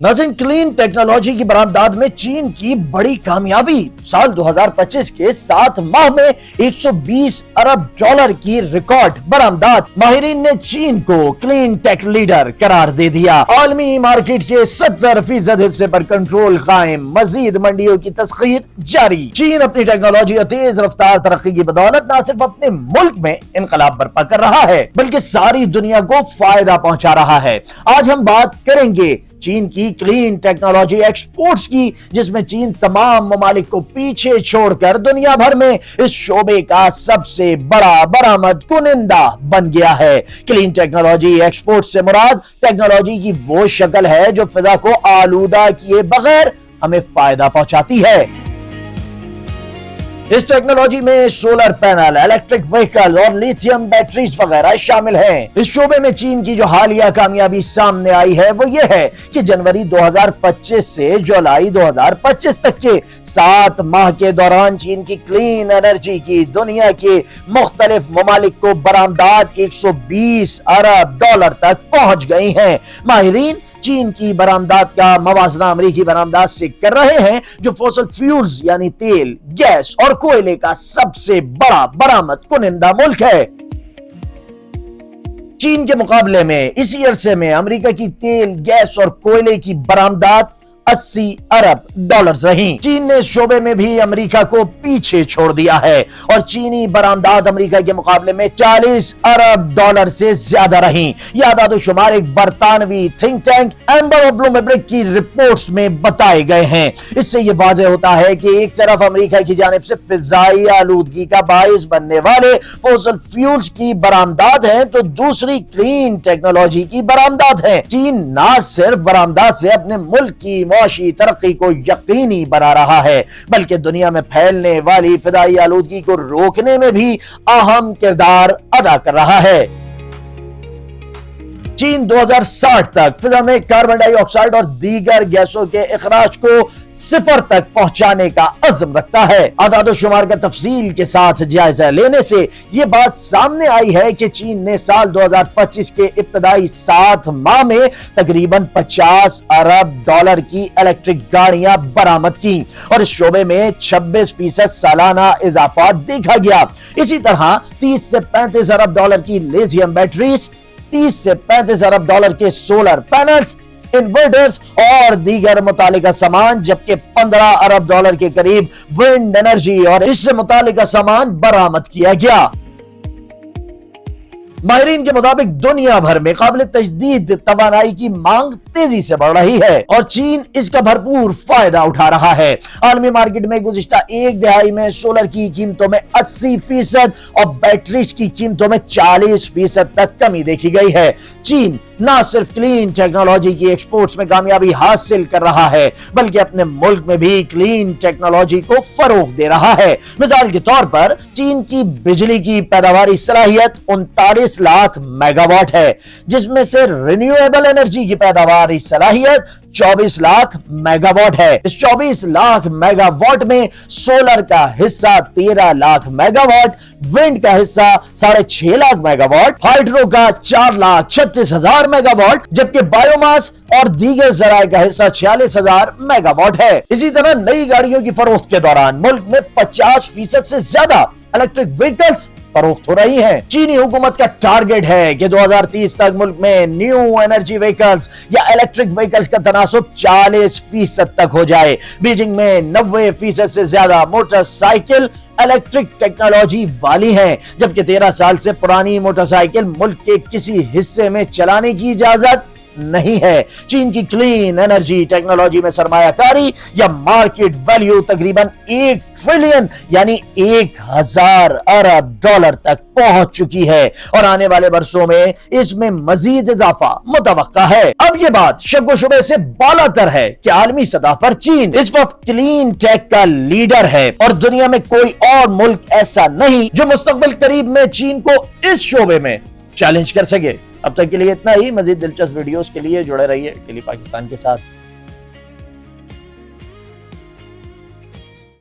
नाज़रीन, clean technology की बरामदात में चीन की बड़ी कामयाबी। साल 2025 के 7 माह में 120 अरब डॉलर की रिकॉर्ड बरामदात। माहिरीन ने चीन को क्लीन टेक लीडर करार दे दिया। आलमी मार्केट के 70% हिस्से पर कंट्रोल कायम, मजीद मंडियों की तस्खीर जारी। चीन अपनी टेक्नोलॉजी और तेज रफ्तार तरक्की की बदौलत न सिर्फ अपने मुल्क में इनकलाब बर्पा कर रहा है, बल्कि सारी दुनिया को फायदा पहुंचा रहा है। आज हम बात करेंगे चीन की क्लीन टेक्नोलॉजी एक्सपोर्ट्स की, जिसमें चीन तमाम ममालिक को पीछे छोड़कर दुनिया भर में इस शोबे का सबसे बड़ा बरामद कुनिंदा बन गया है। क्लीन टेक्नोलॉजी एक्सपोर्ट्स से मुराद टेक्नोलॉजी की वो शक्ल है जो फिजा को आलूदा किए बगैर हमें फायदा पहुंचाती है। इस टेक्नोलॉजी में सोलर पैनल, इलेक्ट्रिक व्हीकल और लिथियम बैटरीज वगैरह शामिल हैं। इस शोबे में चीन की जो हालिया कामयाबी सामने आई है वो ये है कि जनवरी 2025 से जुलाई 2025 तक के 7 माह के दौरान चीन की क्लीन एनर्जी की दुनिया के मुख्तलिफ ममालिक को बरामदात 120 अरब डॉलर तक पहुंच गई हैं। माहिरीन चीन की बरामदात का मवाजना अमेरिकी बरामदात से कर रहे हैं, जो फॉसिल फ्यूल्स यानी तेल, गैस और कोयले का सबसे बड़ा बरामद कुनिंदा मुल्क है। चीन के मुकाबले में इसी अरसे में अमेरिका की तेल, गैस और कोयले की बरामदात 80 अरब डॉलर रही। चीन ने इस शोबे में भी अमेरिका को पीछे छोड़ दिया है और चीनी बरामदात अमेरिका के मुकाबले में 40 अरब डॉलर से ज्यादा रही। याद शुमार एक बरतानवी थिंक टैंक एम्बर ब्लूमबर्ग की रिपोर्ट्स में बताए गए हैं। इससे यह वाज़ेह होता है कि एक तरफ अमेरिका की जानिब से फिजाई आलूदगी का बाइस बनने वाले फॉसिल फ्यूल्स की बरामदात है, तो दूसरी क्लीन टेक्नोलॉजी की बरामदात है। चीन ना सिर्फ बरामदात से अपने मुल्क की मुआशी तरक्की को यकीनी बना रहा है, बल्कि दुनिया में फैलने वाली फिदाई आलूदगी को रोकने में भी अहम किरदार अदा कर रहा है। चीन 2060 तक फिजा में कार्बन डाइऑक्साइड और दीगर गैसों के इखराज को 0 तक पहुंचाने का अज़्म रखता है। आदाद शुमार का तफसील के साथ जायजा लेने से यह बात सामने आई है कि चीन ने साल 2025 के इब्तदाई 7 माह में तकरीबन 50 अरब डॉलर की इलेक्ट्रिक गाड़ियां बरामद की और इस शोबे में 26% सालाना इजाफा देखा गया। इसी तरह 30 से 35 अरब डॉलर की लिथियम बैटरीज, 30 से 35 अरब डॉलर के सोलर पैनल्स, इन्वर्टर्स और दीगर मुतालिका सामान, जबकि 15 अरब डॉलर के करीब विंड एनर्जी और इससे मुतालिका सामान बरामद किया गया। माहिरीन के मुताबिक दुनिया भर में काबिल तजदीद तवानाई की मांग तेजी से बढ़ रही है और चीन इसका भरपूर फायदा उठा रहा है। आलमी मार्केट में गुज़िश्ता एक दिहाई में सोलर की कीमतों में 80% और बैटरीज की कीमतों में 40% तक कमी देखी गई है। चीन न सिर्फ क्लीन टेक्नोलॉजी की एक्सपोर्ट्स में कामयाबी हासिल कर रहा है, बल्कि अपने मुल्क में भी क्लीन टेक्नोलॉजी को फरोग दे रहा है। मिसाल के तौर पर चीन की बिजली की पैदावारी सलाहियत 39 लाख मेगावाट है, जिसमें से रिन्यूएबल एनर्जी की पैदावारी सलाहियत 24 लाख मेगावाट है। इस 24 लाख मेगावाट में सोलर का हिस्सा 13 लाख मेगावाट, विंड का हिस्सा 6.5 लाख मेगावाट, हाइड्रो का 4,36,000 मेगावाट, जबकि बायोमास और दीगर जराए का हिस्सा 46,000 मेगावाट है। इसी तरह नई गाड़ियों की फरोख्त के दौरान मुल्क में 50% से ज्यादा इलेक्ट्रिक व्हीकल्स फरोख्त हो रही हैं। चीनी हुकूमत का टारगेट है कि 2030 तक मुल्क में न्यू एनर्जी व्हीकल्स या इलेक्ट्रिक व्हीकल्स का तनासुब 40% तक हो जाए। बीजिंग में 90% से ज्यादा मोटरसाइकिल इलेक्ट्रिक टेक्नोलॉजी वाली हैं, जबकि 13 साल से पुरानी मोटरसाइकिल मुल्क के किसी हिस्से में चलाने की इजाजत नहीं है। चीन की क्लीन एनर्जी टेक्नोलॉजी में सरमायाकारी या मार्केट वैल्यू तकरीबन 1 ट्रिलियन यानी 1000 अरब डॉलर तक पहुंच चुकी है और आने वाले वर्षों में इसमें मजीद इजाफा मुतवक्का है। अब ये बात शक शुबे से बालातर है कि आलमी सतह पर चीन इस वक्त क्लीन टेक का लीडर है और दुनिया में कोई और मुल्क ऐसा नहीं जो मुस्तकबिल करीब में चीन को इस शोबे में चैलेंज कर सके। अब तक के लिए इतना ही। मजीद दिलचस्प वीडियोस के लिए जुड़े रहिए टेली पाकिस्तान के साथ।